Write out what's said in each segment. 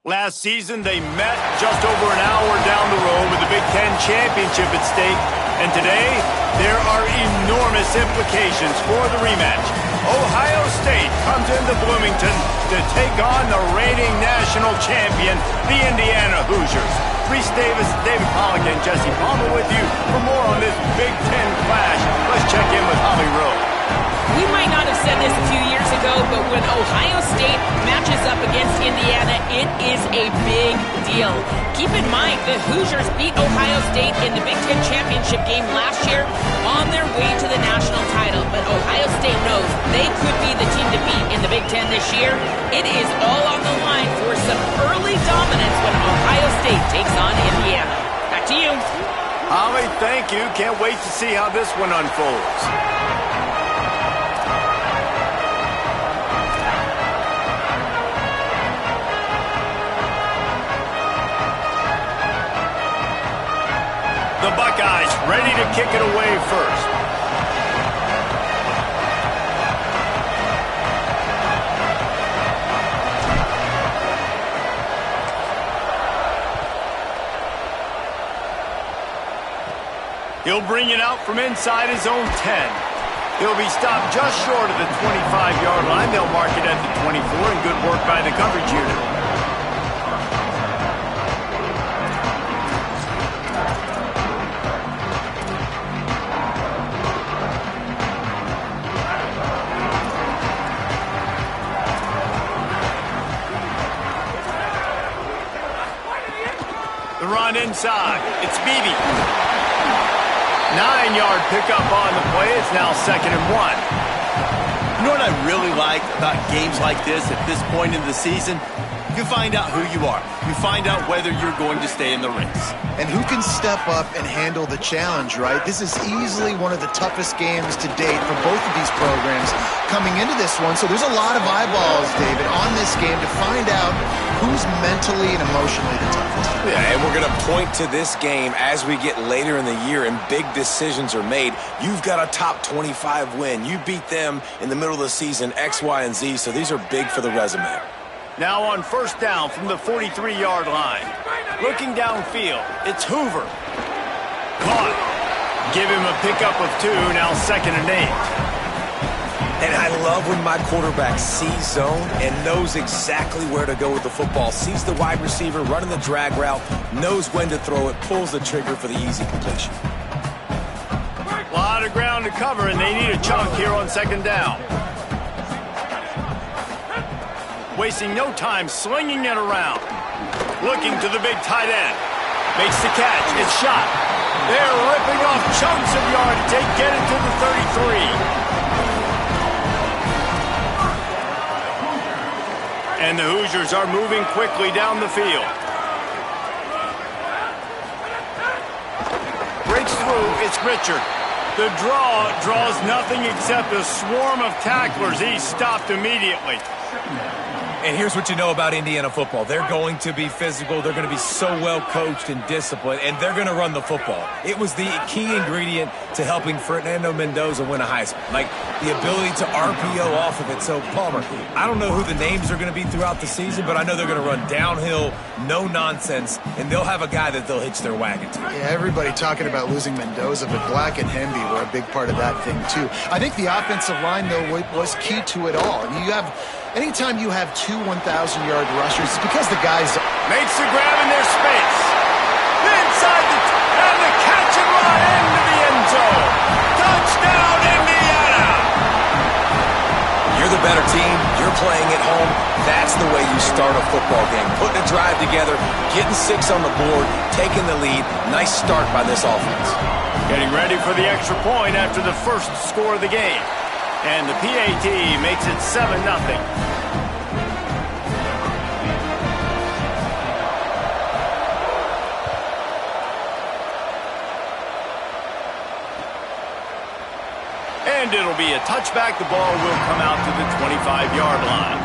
Last season, they met just over an hour down the road with the Big Ten championship at stake. And today, there are enormous implications for the rematch. Ohio State comes into Bloomington to take on the reigning national champion, the Indiana Hoosiers. Reese Davis, David Pollack, and Jesse Palmer with you for more on this Big Ten clash. Let's check in with Holly Rowe. We might not have said this a few years ago, but when Ohio State matches up against Indiana, it is a big deal. Keep in mind, the Hoosiers beat Ohio State in the Big Ten championship game last year on their way to the national title. But Ohio State knows they could be the team to beat in the Big Ten this year. It is all on the line for some early dominance when Ohio State takes on Indiana. Back to you. Holly, thank you. Can't wait to see how this one unfolds. The Buckeyes ready to kick it away first. He'll bring it out from inside his own 10. He'll be stopped just short of the 25-yard line. They'll mark it at the 24, and good work by the coverage unit. The run inside. It's Beebe. 9-yard pickup on the play. It's now 2nd and 1. You know what I really like about games like this at this point in the season? You find out who you are. You find out whether you're going to stay in the race. And who can step up and handle the challenge, right? This is easily one of the toughest games to date for both of these programs coming into this one. So there's a lot of eyeballs, David, on this game to find out who's mentally and emotionally the toughest. Yeah, and we're going to point to this game as we get later in the year and big decisions are made. You've got a top 25 win. You beat them in the middle of the season, X, Y, and Z, so these are big for the resume. Now on first down from the 43-yard line. Looking downfield, it's Hoover. Caught. Give him a pickup of 2, now 2nd and 8. And I love when my quarterback sees zone and knows exactly where to go with the football. Sees the wide receiver running the drag route, knows when to throw it, pulls the trigger for the easy completion. A lot of ground to cover, and they need a chunk here on 2nd down. Wasting no time slinging it around. Looking to the big tight end. Makes the catch. It's shot. They're ripping off chunks of yardage. They get it to the 33. And the Hoosiers are moving quickly down the field. Breaks through. It's Richard. The draw draws nothing except a swarm of tacklers. He's stopped immediately. And here's what you know about Indiana football. They're going to be physical. They're going to be so well coached and disciplined, and they're going to run the football. It was the key ingredient to helping Fernando Mendoza win a Heisman, like the ability to RPO off of it. So, Palmer, I don't know who the names are going to be throughout the season, but I know they're going to run downhill, no nonsense, and they'll have a guy that they'll hitch their wagon to. Yeah, everybody talking about losing Mendoza, but Black and Hemby were a big part of that thing, too. I think the offensive line, though, was key to it all. I mean, anytime you have two 1,000-yard rushers, it's because the guys makes the grab in their space. Inside and the catch and run into the end zone. Touchdown, Indiana! You're the better team. You're playing at home. That's the way you start a football game. Putting a drive together, getting 6 on the board, taking the lead. Nice start by this offense. Getting ready for the extra point after the first score of the game. And the PAT makes it 7-0. And it'll be a touchback. The ball will come out to the 25-yard line.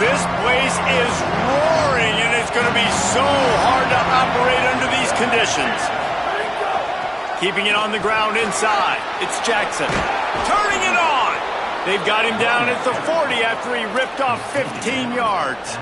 This place is roaring, and it's going to be so hard to operate under these conditions. Keeping it on the ground inside. It's Jackson. Turning it on. They've got him down at the 40 after he ripped off 15 yards.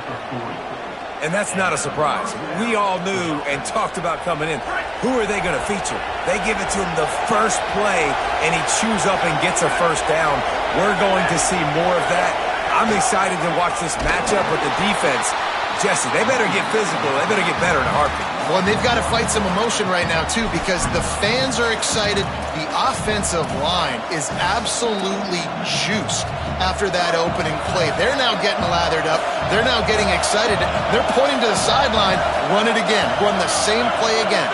And that's not a surprise. We all knew and talked about coming in. Who are they going to feature? They give it to him the first play, and he chews up and gets a first down. We're going to see more of that. I'm excited to watch this matchup with the defense. Jesse, they better get physical. They better get better in a heartbeat. Well, and they've got to fight some emotion right now, too, because the fans are excited. The offensive line is absolutely juiced after that opening play. They're now getting lathered up. They're now getting excited. They're pointing to the sideline. Run it again. Run the same play again.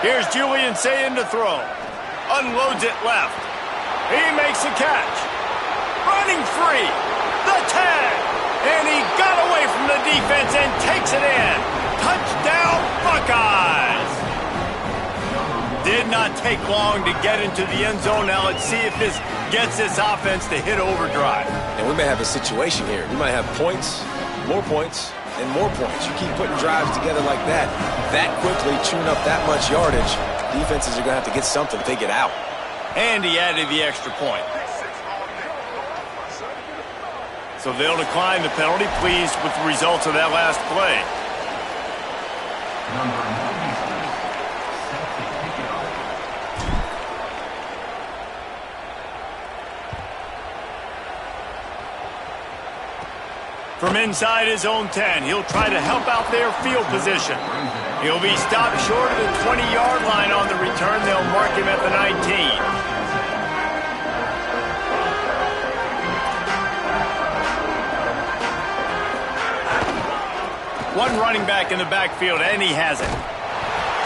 Here's Julian Sayin to throw. Unloads it left. He makes a catch. Running free. The tag. And he got away from the defense and takes it in. Touchdown, Buckeyes! Did not take long to get into the end zone. Now let's see if this gets this offense to hit overdrive. And we may have a situation here. We might have points, and more points. You keep putting drives together like that quickly, chewing up that much yardage, defenses are going to have to get something to take it out. And he added the extra point. So they'll decline the penalty, pleased with the results of that last play. From inside his own 10, he'll try to help out their field position. He'll be stopped short of the 20-yard line on the return. They'll mark him at the 19. One running back in the backfield, and he has it.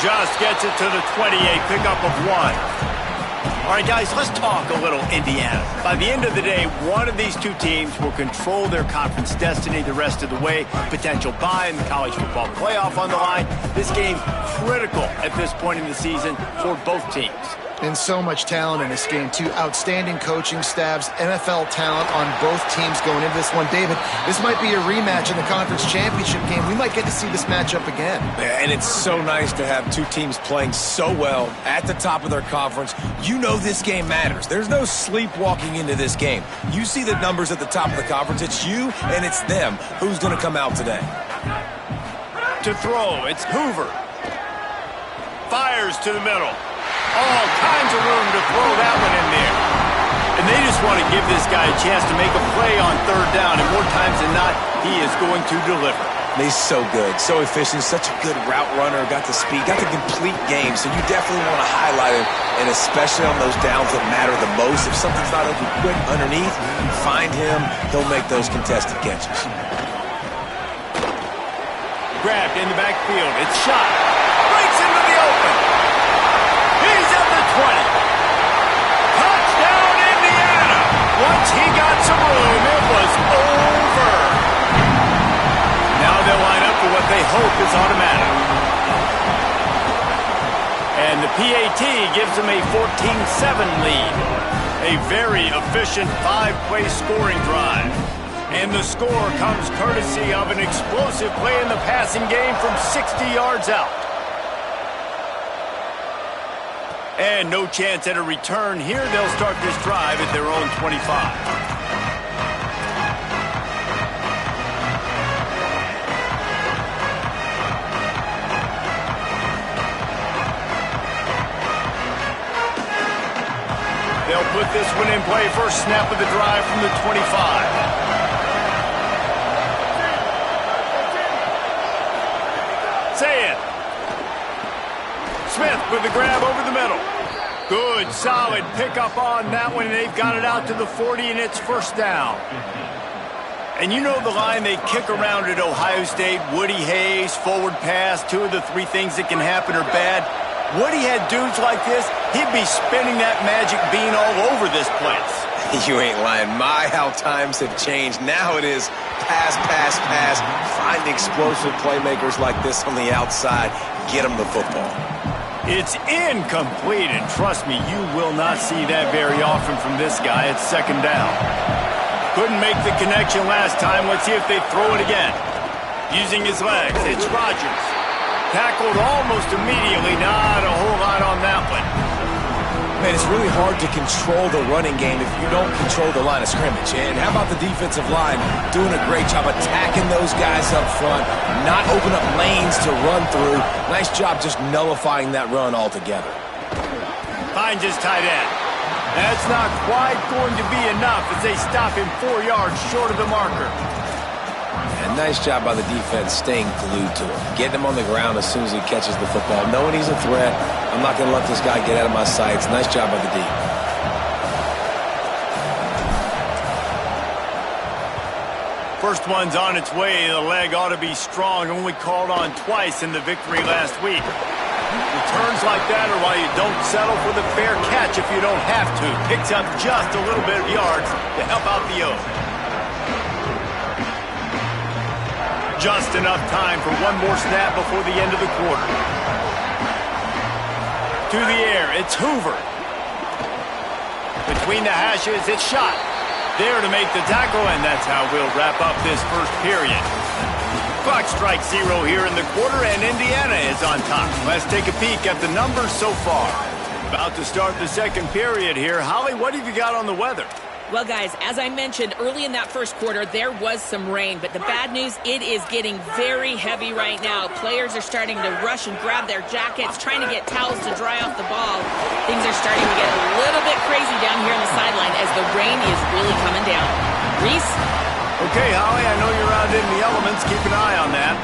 Just gets it to the 28, pickup of 1. All right, guys, let's talk a little Indiana. By the end of the day, one of these two teams will control their conference destiny the rest of the way. Potential bye in the college football playoff on the line. This game critical at this point in the season for both teams. And so much talent in this game, too. Outstanding coaching staffs, NFL talent on both teams going into this one. David, this might be a rematch in the conference championship game. We might get to see this matchup again. Yeah, and it's so nice to have two teams playing so well at the top of their conference. You know this game matters. There's no sleepwalking into this game. You see the numbers at the top of the conference. It's you and it's them. Who's going to come out today? To throw, it's Hoover. Fires to the middle. All kinds of room to throw that one in there. And they just want to give this guy a chance to make a play on third down, and more times than not, he is going to deliver. He's so good, so efficient, such a good route runner, got the speed, got the complete game, so you definitely want to highlight him, and especially on those downs that matter the most. If something's not open quick underneath, you find him, he'll make those contested catches. Grabbed in the backfield, it's shot. Breaks into the open. He's at the 20. Touchdown, Indiana. Once he got some room, it was over. Now they'll line up for what they hope is automatic. And the PAT gives them a 14-7 lead. A very efficient 5-play scoring drive. And the score comes courtesy of an explosive play in the passing game from 60 yards out. And no chance at a return here. They'll start this drive at their own 25. They'll put this one in play. First snap of the drive from the 25. Sayin. Smith with the grab over the middle. Good, solid pickup on that one. They've got it out to the 40, and it's first down. And you know the line they kick around at Ohio State. Woody Hayes, forward pass, 2 of the 3 things that can happen are bad. Woody had dudes like this, he'd be spinning that magic bean all over this place. You ain't lying. My, how times have changed. Now it is pass, pass, pass. Find explosive playmakers like this on the outside. Get them the football. It's incomplete, and trust me, you will not see that very often from this guy. It's second down. Couldn't make the connection last time. Let's see if they throw it again. Using his legs, it's Rodgers. Tackled almost immediately. Not a whole lot on that one. Man, it's really hard to control the running game if you don't control the line of scrimmage. And how about the defensive line doing a great job attacking those guys up front, not open up lanes to run through. Nice job just nullifying that run altogether. Finds his tight end. That's not quite going to be enough as they stop him 4 yards short of the marker. And nice job by the defense staying glued to him, getting him on the ground as soon as he catches the football, knowing he's a threat. I'm not going to let this guy get out of my sights. Nice job by the D. First one's on its way. The leg ought to be strong. Only called on twice in the victory last week. Returns like that are why you don't settle for the fair catch if you don't have to. Picks up just a little bit of yards to help out the O. Just enough time for one more snap before the end of the quarter. To the air, it's Hoover. Between the hashes, it's shot. There to make the tackle, and that's how we'll wrap up this first period. Clock strikes 0 here in the quarter, and Indiana is on top. Let's take a peek at the numbers so far. About to start the second period here. Holly, what have you got on the weather? Well, guys, as I mentioned early in that first quarter, there was some rain, but the bad news, it is getting very heavy right now. Players are starting to rush and grab their jackets, trying to get towels to dry off the ball. Things are starting to get a little bit crazy down here on the sideline as the rain is really coming down. Reese? Okay, Holly, I know you're out in the elements. Keep an eye on that.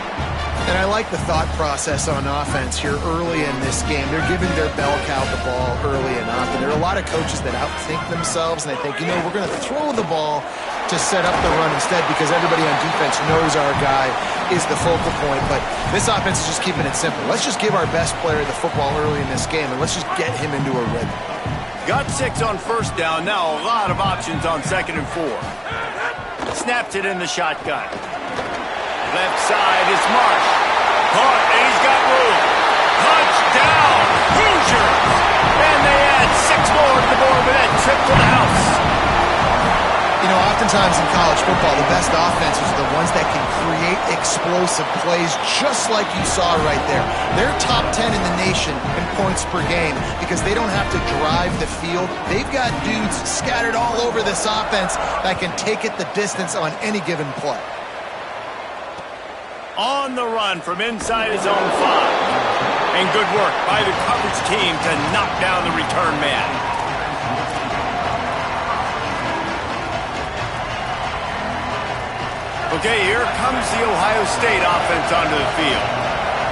And I like the thought process on offense here early in this game. They're giving their bell cow the ball early enough. And there are a lot of coaches that outthink themselves, and they think, you know, we're going to throw the ball to set up the run instead because everybody on defense knows our guy is the focal point. But this offense is just keeping it simple. Let's just give our best player the football early in this game, and let's just get him into a rhythm. Got 6 on first down. Now a lot of options on 2nd and 4. Snaps it in the shotgun. Left side is Marsh. Caught, and he's got room. Touchdown, Hoosiers! And they add 6 more to the board with that trip to the house. You know, oftentimes in college football, the best offenses are the ones that can create explosive plays just like you saw right there. They're top 10 in the nation in points per game because they don't have to drive the field. They've got dudes scattered all over this offense that can take it the distance on any given play. On the run from inside his own 5. And good work by the coverage team to knock down the return man. Okay, here comes the Ohio State offense onto the field.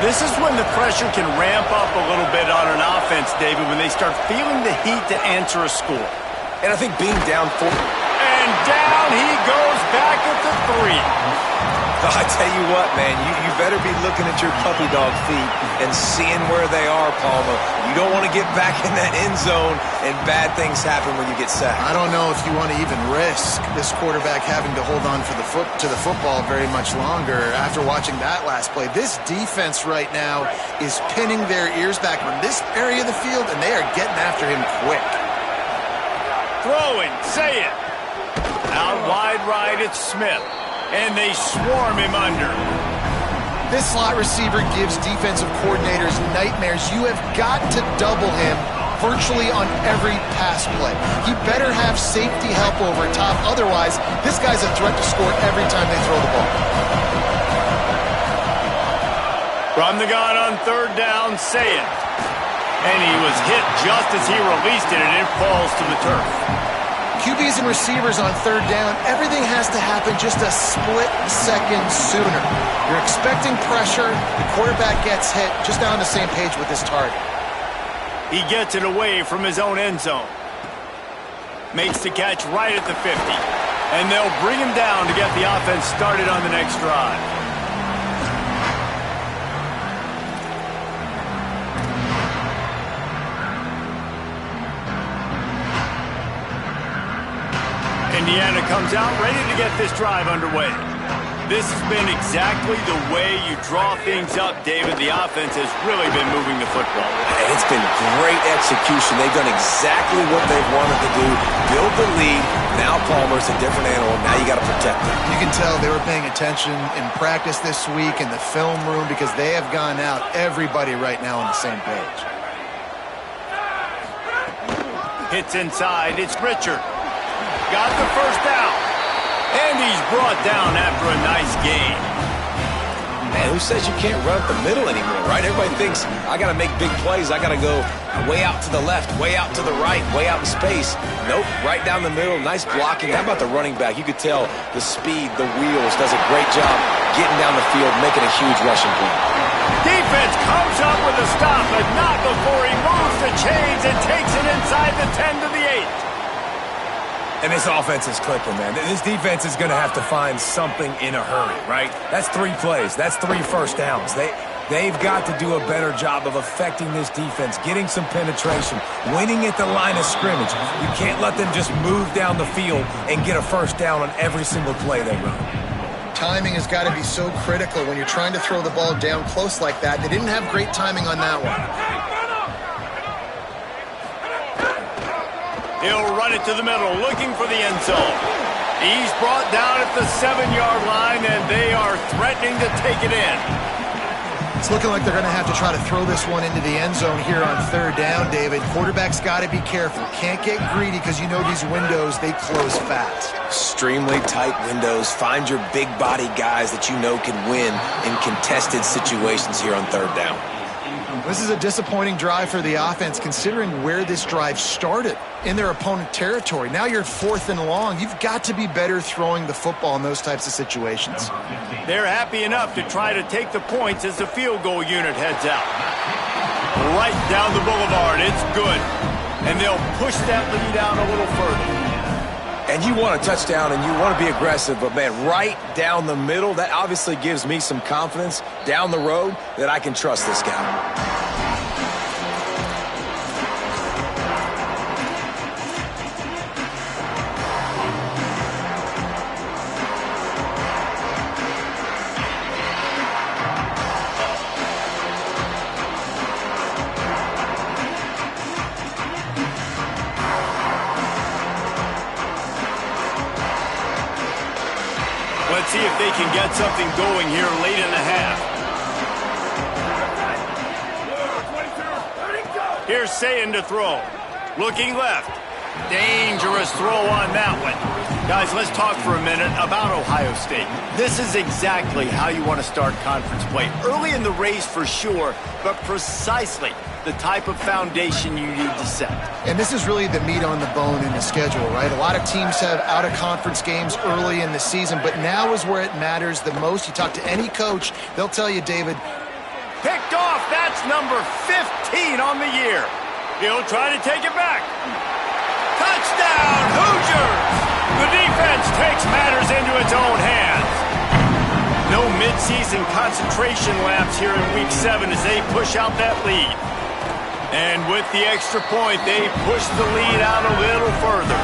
This is when the pressure can ramp up a little bit on an offense, David, when they start feeling the heat to answer a score. And I think being down 4... And down he goes back at the 3. I tell you what, man, you better be looking at your puppy dog feet and seeing where they are, Palmer. You don't want to get back in that end zone and bad things happen when you get sacked. I don't know if you want to even risk this quarterback having to hold on to the football very much longer after watching that last play. This defense right now is pinning their ears back on this area of the field, and they are getting after him quick. Throwing, say it. Out wide right, it's Smith. And they swarm him under. This slot receiver gives defensive coordinators nightmares. You have got to double him virtually on every pass play. He better have safety help over top. Otherwise, this guy's a threat to score every time they throw the ball. From the gun on 3rd down, say it. And he was hit just as he released it, and it falls to the turf. QBs and receivers on 3rd down, everything has to happen just a split second sooner. You're expecting pressure, the quarterback gets hit, just not on the same page with his target. He gets it away from his own end zone. Makes the catch right at the 50. And they'll bring him down to get the offense started on the next drive. Indiana comes out ready to get this drive underway. This has been exactly the way you draw things up, David. The offense has really been moving the football. It's been great execution. They've done exactly what they've wanted to do. Build the lead. Now Palmer's a different animal. Now you got to protect him. You can tell they were paying attention in practice this week in the film room because they have gone out, everybody right now on the same page. Hits inside. It's Richard. Got the first down. And he's brought down after a nice gain. Man, who says you can't run up the middle anymore, right? Everybody thinks, I got to make big plays. I got to go way out to the left, way out to the right, way out in space. Nope, right down the middle. Nice blocking. How about the running back? You could tell the speed, the wheels, does a great job getting down the field, making a huge rushing play. Defense comes up with a stop, but not before he moves the chains and takes it inside the 10 to the 8. And this offense is clicking, man. This defense is going to have to find something in a hurry, right? That's 3 plays. That's 3 first downs. They've got to do a better job of affecting this defense, getting some penetration, winning at the line of scrimmage. You can't let them just move down the field and get a first down on every single play they run. Timing has got to be so critical when you're trying to throw the ball down close like that. They didn't have great timing on that one. He'll run it to the middle, looking for the end zone. He's brought down at the 7-yard line, and they are threatening to take it in. It's looking like they're going to have to try to throw this one into the end zone here on 3rd down, David. Quarterback's got to be careful. Can't get greedy because you know these windows, they close fast. Extremely tight windows. Find your big body guys that you know can win in contested situations here on 3rd down. This is a disappointing drive for the offense considering where this drive started in their opponent territory. Now you're at 4th and long. You've got to be better throwing the football in those types of situations. They're happy enough to try to take the points as the field goal unit heads out. Right down the boulevard. It's good. And they'll push that lead out a little further. And you want a touchdown and you want to be aggressive, but man, right down the middle, that obviously gives me some confidence down the road that I can trust this guy. Let's see if they can get something going here late in the half. Here's Sayin to throw. Looking left. Dangerous throw on that one. Guys, let's talk for a minute about Ohio State. This is exactly how you want to start conference play. Early in the race for sure, but precisely the type of foundation you need to set. And this is really the meat on the bone in the schedule, right? A lot of teams have out-of-conference games early in the season, but now is where it matters the most. You talk to any coach, they'll tell you, David. Picked off. That's number 15 on the year. He'll try to take it back. Touchdown, Hoosiers! The defense takes matters into its own hands. No midseason concentration laps here in Week 7 as they push out that lead. And with the extra point, they push the lead out a little further.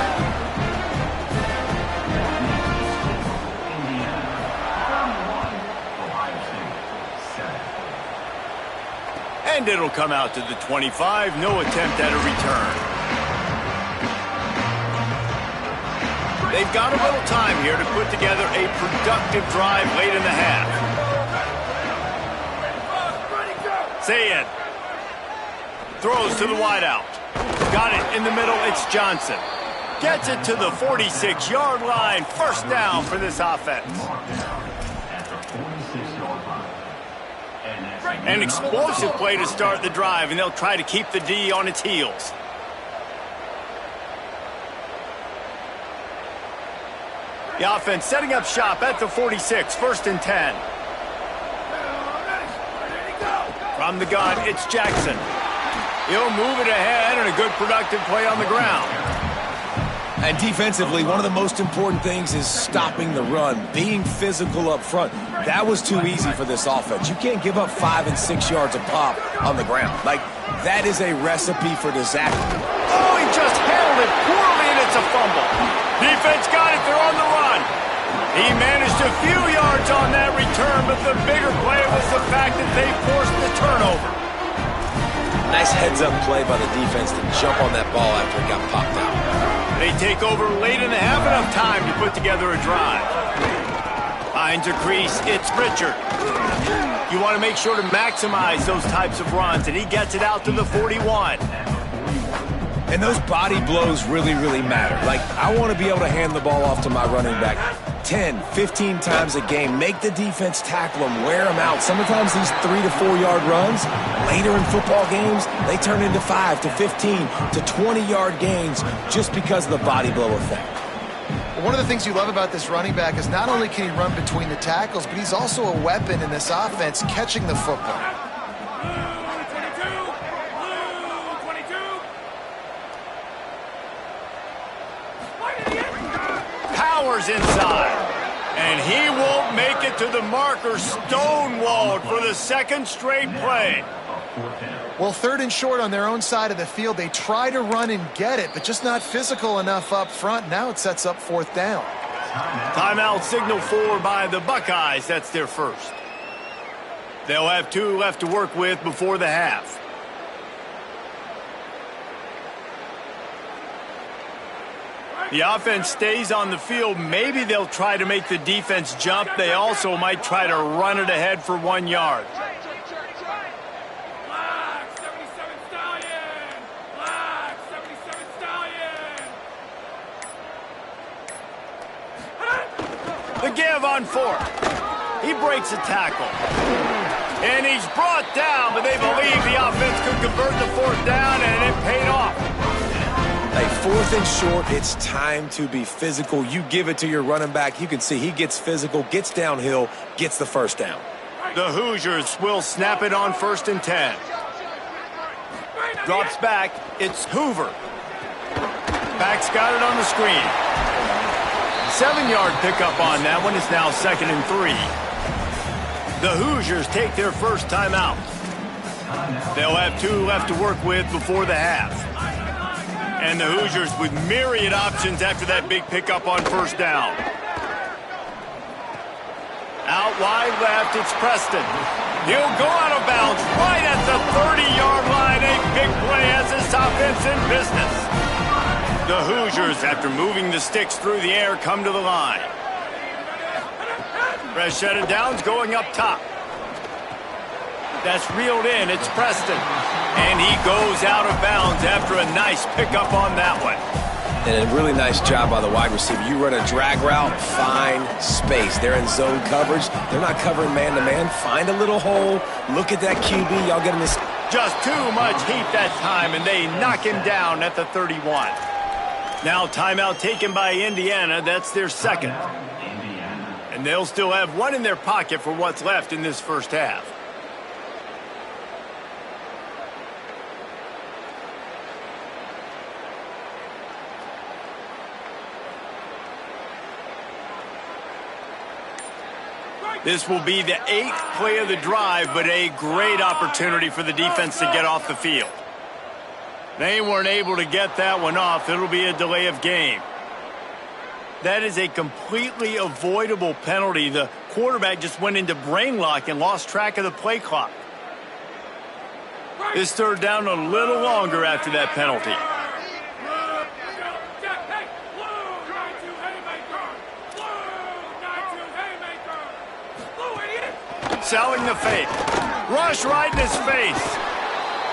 And it'll come out to the 25. No attempt at a return. They've got a little time here to put together a productive drive late in the half. Sayin throws to the wideout. Got it in the middle. It's Johnson. Gets it to the 46-yard line. First down for this offense. An explosive play to start the drive, and they'll try to keep the D on its heels. The offense setting up shop at the 46, 1st and 10. From the gun, it's Jackson. He'll move it ahead, and a good productive play on the ground. And defensively, one of the most important things is stopping the run, being physical up front. That was too easy for this offense. You can't give up 5 and 6 yards a pop on the ground. Like, that is a recipe for disaster. Oh, he just handled it poorly, and it's a fumble. Defense got it. They're on the run. He managed a few yards on that return, but the bigger play was the fact that they forced the turnover. Nice heads-up play by the defense to jump on that ball after it got popped out. They take over late and have enough time to put together a drive. Finds a crease, it's Richard. You want to make sure to maximize those types of runs, and he gets it out to the 41. And those body blows really, really matter. Like, I want to be able to hand the ball off to my running back 10, 15 times a game. Make the defense tackle them, wear them out. Sometimes these 3 to 4 yard runs, later in football games, they turn into 5 to 15 to 20-yard gains just because of the body blow effect. One of the things you love about this running back is not only can he run between the tackles, but he's also a weapon in this offense catching the football. Powers inside, and he won't make it to the marker. Stonewalled for the second straight play. Well, 3rd and short on their own side of the field. They try to run and get it, but just not physical enough up front. Now it sets up 4th down. Timeout signal for by the Buckeyes. That's their first. They'll have 2 left to work with before the half. The offense stays on the field. Maybe they'll try to make the defense jump. They also might try to run it ahead for 1 yard. The give on 4th. He breaks a tackle. And he's brought down, but they believe the offense could convert the 4th down, and it paid off. Hey, 4th and short, it's time to be physical. You give it to your running back. You can see he gets physical, gets downhill, gets the first down. The Hoosiers will snap it on 1st and 10. Drops back. It's Hoover. Back's got it on the screen. 7-yard pickup on that one. It's now 2nd and 3. The Hoosiers take their first timeout. They'll have 2 left to work with before the half. And the Hoosiers with myriad options after that big pickup on 1st down. Out wide left, it's Preston. He'll go out of bounds right at the 30-yard line. A big play as this offense in business. The Hoosiers, after moving the sticks through the air, come to the line. Rashad Downs going up top. That's reeled in. It's Preston. And he goes out of bounds after a nice pickup on that one. And a really nice job by the wide receiver. You run a drag route, find space. They're in zone coverage. They're not covering man-to-man. Find a little hole. Look at that QB. Y'all get him this. Just too much heat that time, and they knock him down at the 31. Now timeout taken by Indiana. That's their second. And they'll still have 1 in their pocket for what's left in this first half. This will be the 8th play of the drive, but a great opportunity for the defense to get off the field. They weren't able to get that one off. It'll be a delay of game. That is a completely avoidable penalty. The quarterback just went into brain lock and lost track of the play clock. This 3rd down a little longer after that penalty. Selling the fake. Rush right in his face.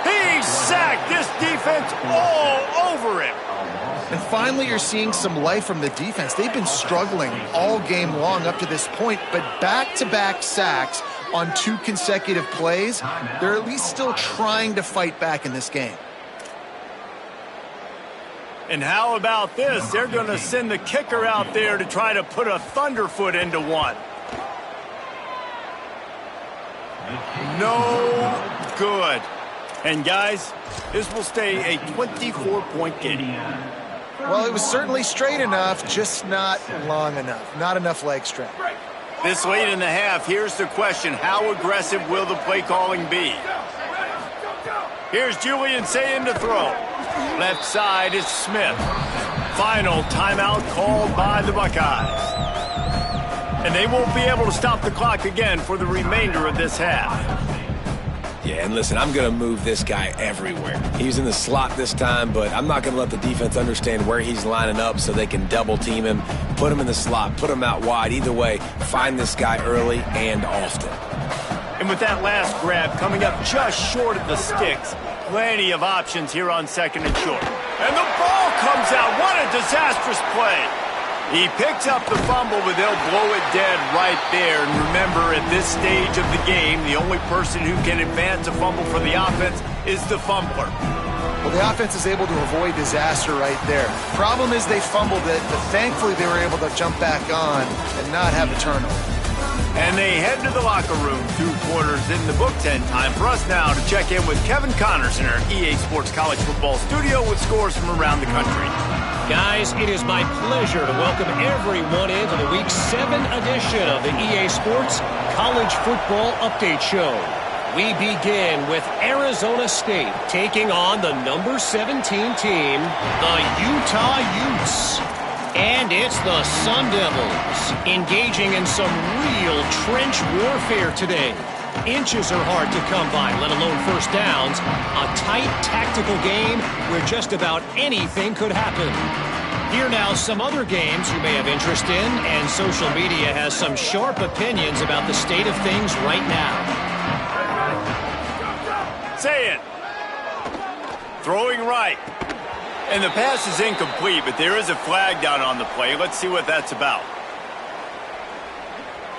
He's sacked. This defense all over him. And finally, you're seeing some life from the defense. They've been struggling all game long up to this point, but back-to-back sacks on 2 consecutive plays, they're at least still trying to fight back in this game. And how about this? They're going to send the kicker out there to try to put a thunderfoot into one. No good. And guys, this will stay a 24-point game. Well, it was certainly straight enough, just not long enough. Not enough leg strength. This late in the half, here's the question. How aggressive will the play calling be? Here's Julian saying to throw. Left side is Smith. Final timeout called by the Buckeyes. And they won't be able to stop the clock again for the remainder of this half. Yeah, and listen, I'm going to move this guy everywhere. He's in the slot this time, but I'm not going to let the defense understand where he's lining up so they can double team him, put him in the slot, put him out wide. Either way, find this guy early and often. And with that last grab coming up just short of the sticks, plenty of options here on 2nd and short. And the ball comes out. What a disastrous play. He picks up the fumble, but they'll blow it dead right there. And remember, at this stage of the game, the only person who can advance a fumble for the offense is the fumbler. Well, the offense is able to avoid disaster right there. Problem is they fumbled it, but thankfully they were able to jump back on and not have a turnover. And they head to the locker room, 2 quarters in the books, and time for us now to check in with Kevin Connors in our EA Sports College Football studio with scores from around the country. Guys, it is my pleasure to welcome everyone into the Week 7 edition of the EA Sports College Football Update Show. We begin with Arizona State taking on the number 17 team, the Utah Utes. And it's the Sun Devils engaging in some real trench warfare today. Inches are hard to come by, let alone first downs. A tight tactical game where just about anything could happen. Here now some other games you may have interest in, and social media has some sharp opinions about the state of things right now. Say it. Throwing right. And the pass is incomplete, but there is a flag down on the play. Let's see what that's about.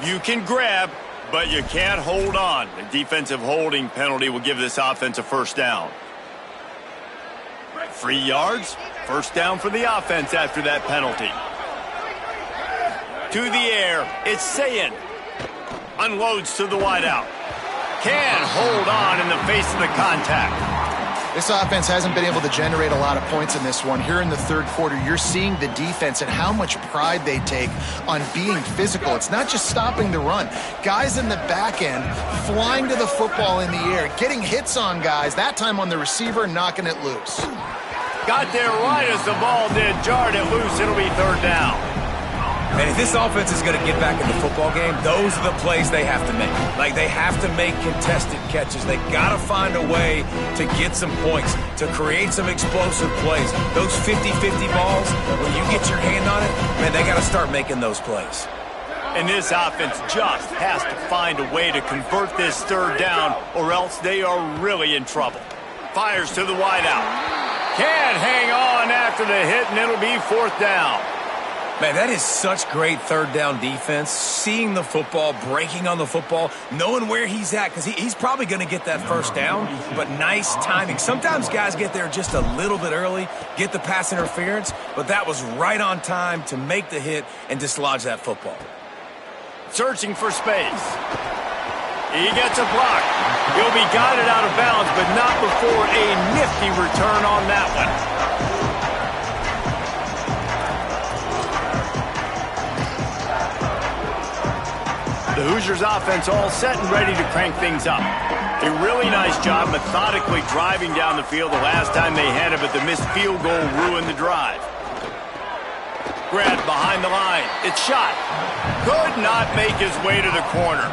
You can grab, but you can't hold on. The defensive holding penalty will give this offense a first down. 3 yards, first down for the offense after that penalty. To the air, it's Sayin. Unloads to the wideout. Can hold on in the face of the contact. This offense hasn't been able to generate a lot of points in this one. Here in the 3rd quarter, you're seeing the defense and how much pride they take on being physical. It's not just stopping the run. Guys in the back end flying to the football in the air, getting hits on guys, that time on the receiver, knocking it loose. Got there right as the ball did, jarred it loose. It'll be 3rd down. And if this offense is going to get back in the football game, those are the plays they have to make. Like, they have to make contested catches. They got to find a way to get some points, to create some explosive plays. Those 50-50 balls, when you get your hand on it, man, they got to start making those plays. And this offense just has to find a way to convert this 3rd down, or else they are really in trouble. Fires to the wideout. Can't hang on after the hit, and it'll be 4th down. Man, that is such great 3rd down defense. Seeing the football, breaking on the football, knowing where he's at, because he's probably going to get that first down, but nice timing. Sometimes guys get there just a little bit early, get the pass interference, but that was right on time to make the hit and dislodge that football. Searching for space. He gets a block. He'll be guided out of bounds, but not before a nifty return on that one. The Hoosiers offense all set and ready to crank things up. A really nice job methodically driving down the field the last time they had it, but the missed field goal ruined the drive. Grabbed behind the line. It's shot. Could not make his way to the corner.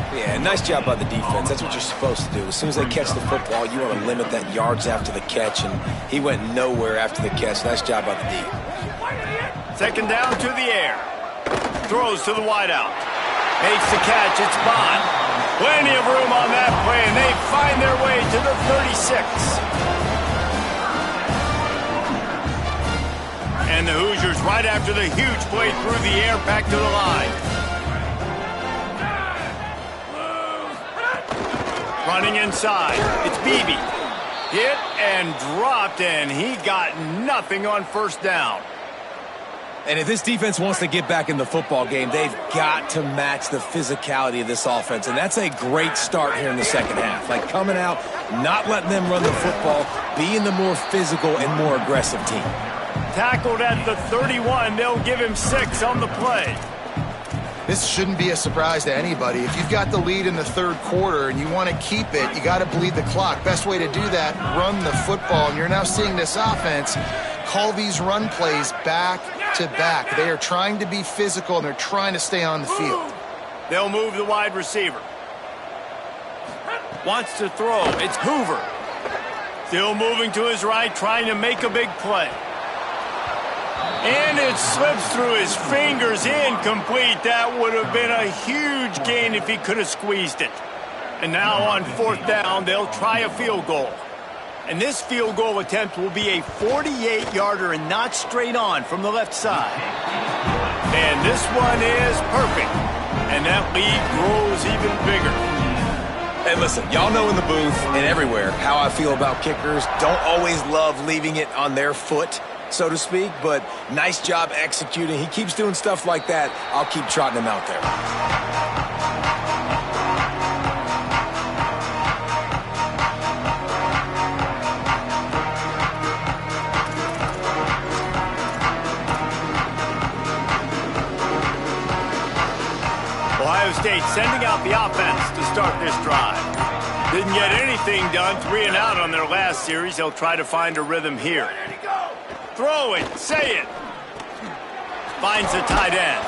Yeah, nice job by the defense. That's what you're supposed to do. As soon as they catch the football, you want to limit that yards after the catch, and he went nowhere after the catch. Nice job by the D. 2nd down to the air. Throws to the wideout. Makes the catch. It's Bond. Plenty of room on that play, and they find their way to the 36. And the Hoosiers, right after the huge play through the air, back to the line. Running inside. It's Beebe. Hit and dropped, and he got nothing on first down. And if this defense wants to get back in the football game, they've got to match the physicality of this offense. And that's a great start here in the 2nd half. Like, coming out, not letting them run the football, being the more physical and more aggressive team. Tackled at the 31. They'll give him 6 on the play. This shouldn't be a surprise to anybody. If you've got the lead in the 3rd quarter and you want to keep it, you got to bleed the clock. Best way to do that, run the football. And you're now seeing this offense call these run plays back back-to-back. They are trying to be physical, and they're trying to stay on the field. They'll move the wide receiver. Wants to throw. It's Hoover. Still moving to his right, trying to make a big play. And it slips through his fingers, incomplete. That would have been a huge gain if he could have squeezed it. And now on 4th down, they'll try a field goal. And this field goal attempt will be a 48-yarder and not straight on from the left side. And this one is perfect. And that lead grows even bigger. Hey, listen, y'all know in the booth and everywhere how I feel about kickers. Don't always love leaving it on their foot, so to speak, but nice job executing. He keeps doing stuff like that. I'll keep trotting him out there. Ohio State sending out the offense to start this drive. Didn't get anything done, 3 and out on their last series. They'll try to find a rhythm here. Throw it, say it. Finds the tight end.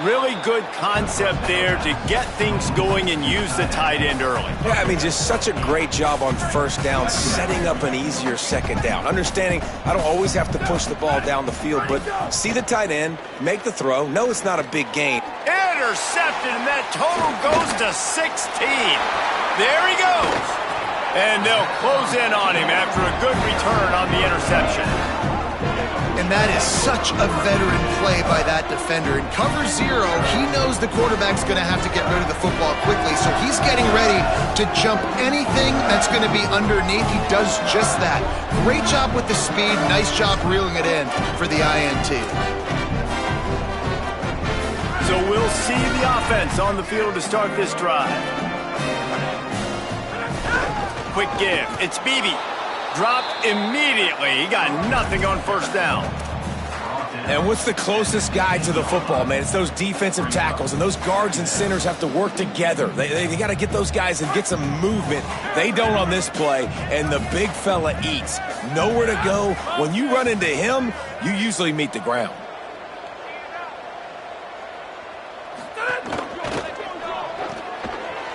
Really good concept there to get things going and use the tight end early. Yeah, I mean, just such a great job on 1st down, setting up an easier 2nd down. Understanding I don't always have to push the ball down the field, but see the tight end, make the throw. No, it's not a big gain. Intercepted, and that total goes to 16. There he goes. And they'll close in on him after a good return on the interception. And that is such a veteran play by that defender. In cover 0, he knows the quarterback's going to have to get rid of the football quickly, so he's getting ready to jump anything that's going to be underneath. He does just that. Great job with the speed. Nice job reeling it in for the INT. So we'll see the offense on the field to start this drive. Quick give. It's Beebe. Dropped immediately. He got nothing on 1st down. And what's the closest guy to the football, man? It's those defensive tackles, and those guards and centers have to work together. They got to get those guys and get some movement. They don't on this play, and the big fella eats. Nowhere to go. When you run into him, you usually meet the ground.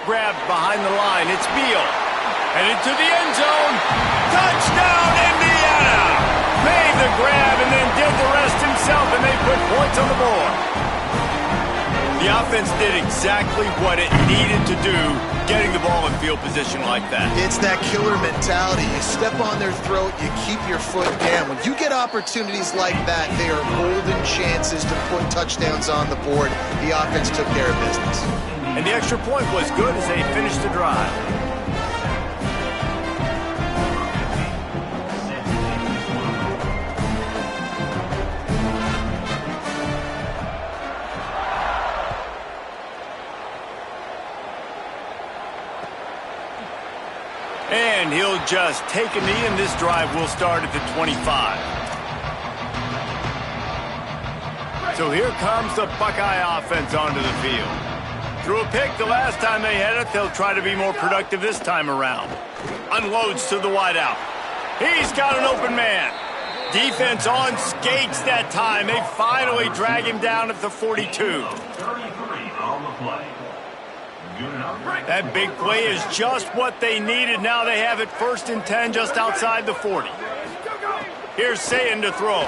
Grabbed behind the line. It's Beal. Headed to the end zone. Touchdown, Indiana! Made the grab and then did the rest himself, and they put points on the board. The offense did exactly what it needed to do, getting the ball in field position like that. It's that killer mentality. You step on their throat, you keep your foot down. When you get opportunities like that, they are golden chances to put touchdowns on the board. The offense took care of business. And the extra point was good as they finished the drive. And he'll just take a knee, and this drive will start at the 25. So here comes the Buckeye offense onto the field. Threw a pick the last time they had it. They'll try to be more productive this time around. Unloads to the wideout. He's got an open man. Defense on skates that time. They finally drag him down at the 42. That big play is just what they needed. Now they have it 1st and 10 just outside the 40. Here's Sayin to throw.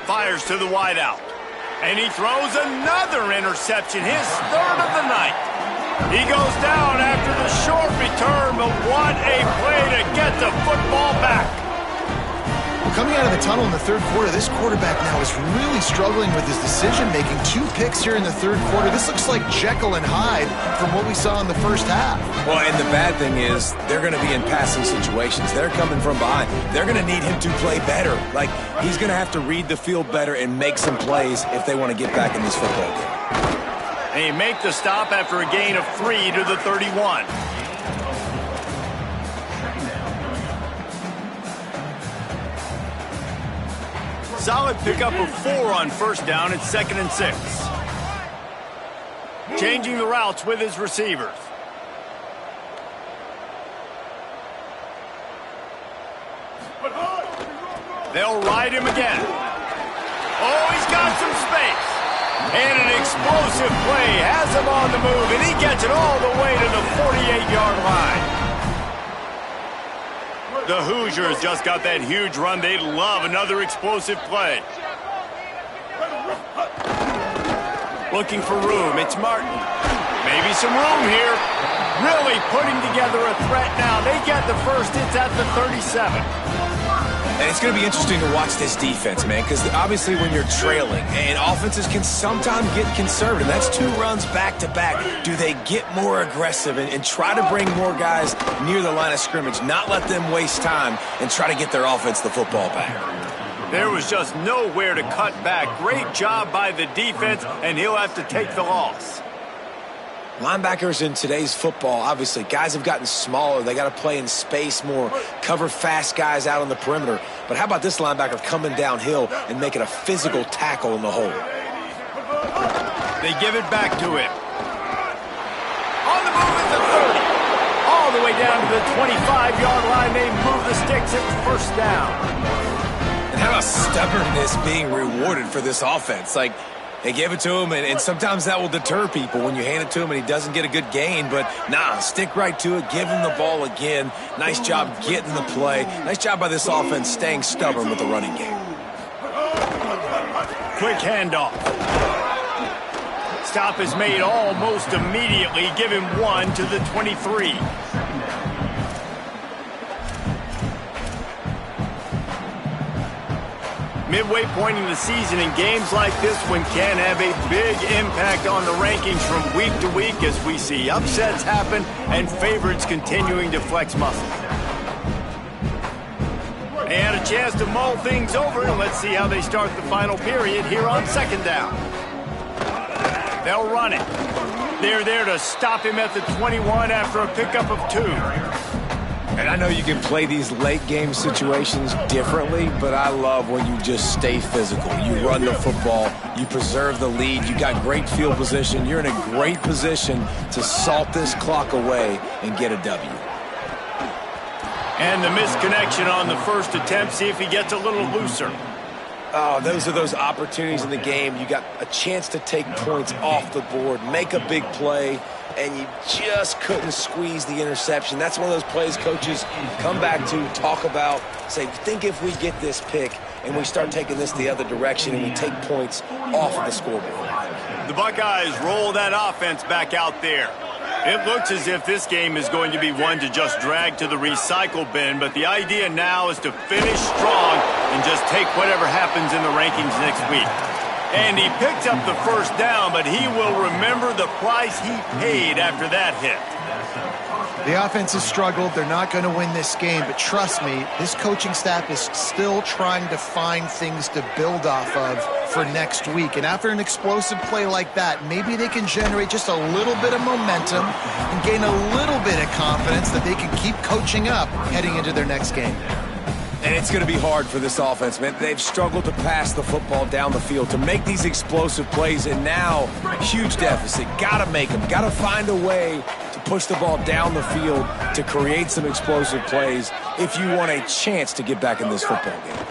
Fires to the wideout. And he throws another interception, his 3rd of the night. He goes down after the short return, but what a play to get the football back. Coming out of the tunnel in the 3rd quarter, this quarterback now is really struggling with his decision-making. 2 picks here in the 3rd quarter. This looks like Jekyll and Hyde from what we saw in the 1st half. Well, and the bad thing is they're going to be in passing situations. They're coming from behind. They're going to need him to play better. Like, he's going to have to read the field better and make some plays if they want to get back in this football game. And he make the stop after a gain of 3 to the 31. Solid pickup of 4 on 1st down. It's 2nd and 6. Changing the routes with his receivers. They'll ride him again. Oh, he's got some space. And an explosive play has him on the move, and he gets it all the way to the 48-yard line. The Hoosiers just got that huge run. They'd love another explosive play. Looking for room. It's Martin. Maybe some room here. Really putting together a threat now. They get the first. It's at the 37. And it's going to be interesting to watch this defense, man, because obviously when you're trailing, and offenses can sometimes get conservative. That's 2 runs back-to-back. Do they get more aggressive and try to bring more guys near the line of scrimmage, not let them waste time, and try to get their offense the football back? There was just nowhere to cut back. Great job by the defense, and he'll have to take the loss. Linebackers in today's football, obviously, guys have gotten smaller. They got to play in space more, cover fast guys out on the perimeter. But how about this linebacker coming downhill and making a physical tackle in the hole? They give it back to him. On the move at the 30. All the way down to the 25-yard line. They move the sticks at first down. And how about stubbornness being rewarded for this offense? Like, they gave it to him, and sometimes that will deter people when you hand it to him and he doesn't get a good gain. But, nah, stick right to it. Give him the ball again. Nice job getting the play. Nice job by this offense staying stubborn with the running game. Quick handoff. Stop is made almost immediately. Give him 1 to the 23. Midway point in the season, in games like this one can have a big impact on the rankings from week to week as we see upsets happen and favorites continuing to flex muscle. They had a chance to mull things over, and let's see how they start the final period here on second down. They'll run it. They're there to stop him at the 21 after a pickup of 2. And I know you can play these late game situations differently, but I love when you just stay physical. You run the football, you preserve the lead, you got great field position, you're in a great position to salt this clock away and get a W. And the misconnection on the first attempt. See if he gets a little looser. Oh, those are those opportunities in the game. You got a chance to take points off the board, make a big play, and you just couldn't squeeze the interception. That's one of those plays coaches come back to, talk about, say, think if we get this pick and we start taking this the other direction and we take points off of the scoreboard. The Buckeyes roll that offense back out there. It looks as if this game is going to be one to just drag to the recycle bin, but the idea now is to finish strong and just take whatever happens in the rankings next week. And he picked up the first down, but he will remember the price he paid after that hit. The offense has struggled. They're not going to win this game, but trust me, this coaching staff is still trying to find things to build off of for next week. And after an explosive play like that, maybe they can generate just a little bit of momentum and gain a little bit of confidence that they can keep coaching up heading into their next game. And it's going to be hard for this offense, man. They've struggled to pass the football down the field, to make these explosive plays, and now huge deficit. Got to make them. Got to find a way to push the ball down the field to create some explosive plays if you want a chance to get back in this football game.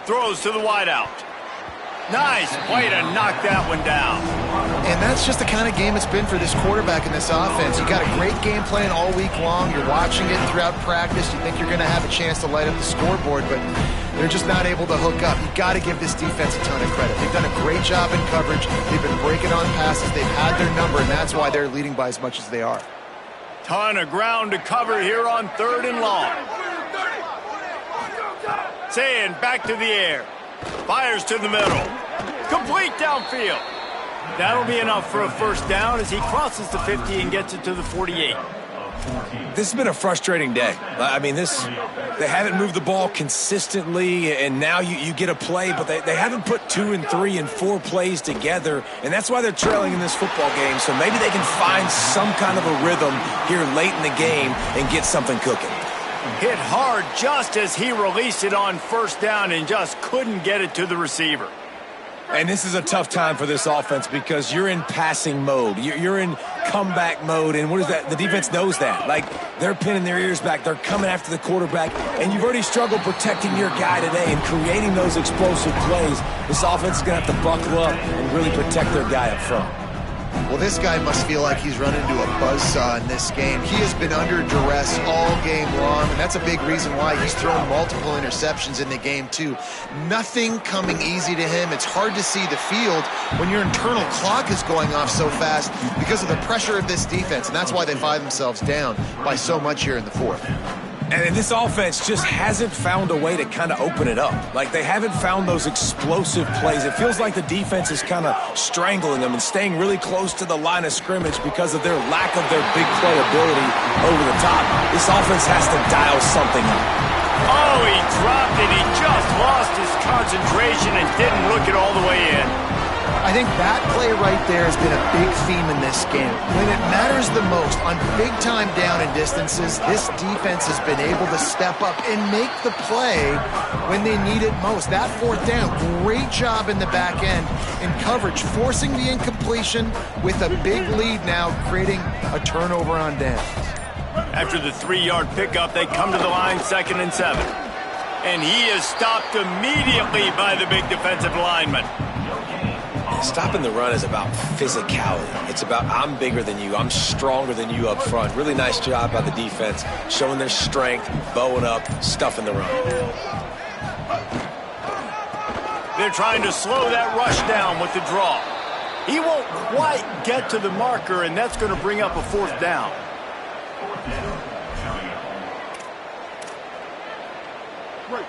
Throws to the wideout. Nice play to knock that one down. And that's just the kind of game it's been for this quarterback in this offense. You got a great game plan all week long. You're watching it throughout practice. You think you're going to have a chance to light up the scoreboard, but they're just not able to hook up. You got to give this defense a ton of credit. They've done a great job in coverage. They've been breaking on passes. They've had their number, and that's why they're leading by as much as they are. Ton of ground to cover here on 3rd and long. Saying back to the air. Fires to the middle. Complete downfield. That'll be enough for a first down as he crosses the 50 and gets it to the 48. This has been a frustrating day. I mean, they haven't moved the ball consistently, and now you get a play, but they haven't put 2 and 3 and 4 plays together, and that's why they're trailing in this football game. So maybe they can find some kind of a rhythm here late in the game and get something cooking. Hit hard just as he released it on first down and just couldn't get it to the receiver. And this is a tough time for this offense because you're in passing mode. You're in comeback mode, and what is that? The defense knows that. Like, they're pinning their ears back. They're coming after the quarterback, and you've already struggled protecting your guy today and creating those explosive plays. This offense is going to have to buckle up and really protect their guy up front. Well, this guy must feel like he's run into a buzzsaw in this game. He has been under duress all game long, and that's a big reason why he's thrown multiple interceptions in the game, too. Nothing coming easy to him. It's hard to see the field when your internal clock is going off so fast because of the pressure of this defense, and that's why they find themselves down by so much here in the fourth. And this offense just hasn't found a way to kind of open it up. Like, they haven't found those explosive plays. It feels like the defense is kind of strangling them and staying really close to the line of scrimmage because of their lack of their big play ability over the top. This offense has to dial something up. Oh, he dropped it. He just lost his concentration and didn't look it all the way in. I think that play right there has been a big theme in this game. When it matters the most, on big-time down and distances, this defense has been able to step up and make the play when they need it most. That fourth down, great job in the back end in coverage, forcing the incompletion with a big lead now, creating a turnover on downs. After the 3-yard pickup, they come to the line 2nd and 7. And he is stopped immediately by the big defensive lineman. Stopping the run is about physicality. It's about I'm bigger than you. I'm stronger than you up front. Really nice job by the defense, showing their strength, bowing up, stuffing the run. They're trying to slow that rush down with the draw. He won't quite get to the marker, and that's going to bring up a 4th down.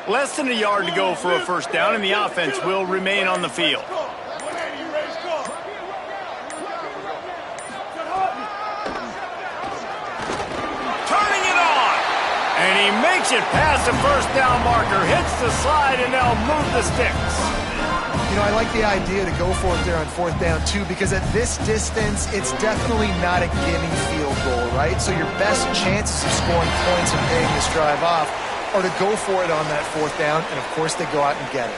Less than a yard to go for a 1st down, and the offense will remain on the field. And he makes it past the 1st down marker, hits the slide, and they'll move the sticks. You know, I like the idea to go for it there on 4th down, too, because at this distance, it's definitely not a gimme field goal, right? So your best chances of scoring points and paying this drive off are to go for it on that 4th down, and, of course, they go out and get it.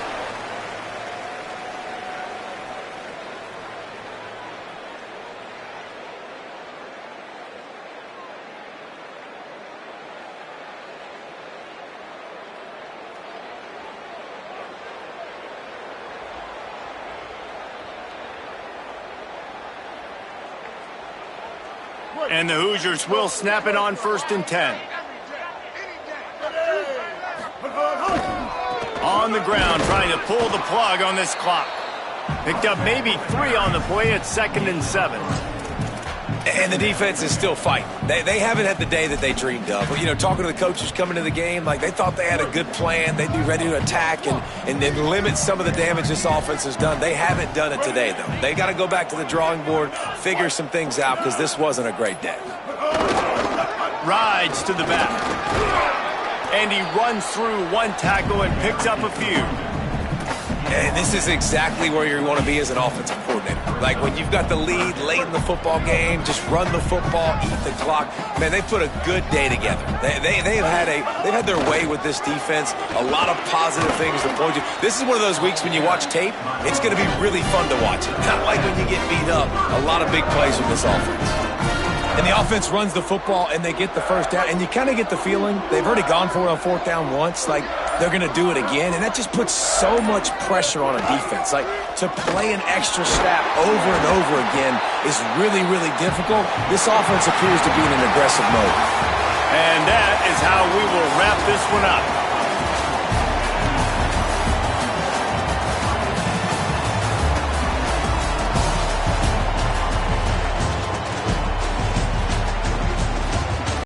And the Hoosiers will snap it on 1st and 10. On the ground, trying to pull the plug on this clock. Picked up maybe 3 on the play at 2nd and 7. And the defense is still fighting. They haven't had the day that they dreamed of. You know, talking to the coaches coming to the game, like they thought they had a good plan. They'd be ready to attack and then limit some of the damage this offense has done. They haven't done it today, though. They got to go back to the drawing board, figure some things out, because this wasn't a great day. Rides to the back. And he runs through 1 tackle and picks up a few. And this is exactly where you want to be as an offensive coordinator. Like when you've got the lead late in the football game, just run the football, eat the clock. Man, they put a good day together. They've had their way with this defense. A lot of positive things to point to. This is one of those weeks when you watch tape, it's going to be really fun to watch it. Not like when you get beat up. A lot of big plays with this offense. And the offense runs the football, and they get the 1st down. And you kind of get the feeling they've already gone for it on 4th down once. Like, they're going to do it again. And that just puts so much pressure on a defense. Like, to play an extra snap over and over again is really, really difficult. This offense appears to be in an aggressive mode. And that is how we will wrap this one up.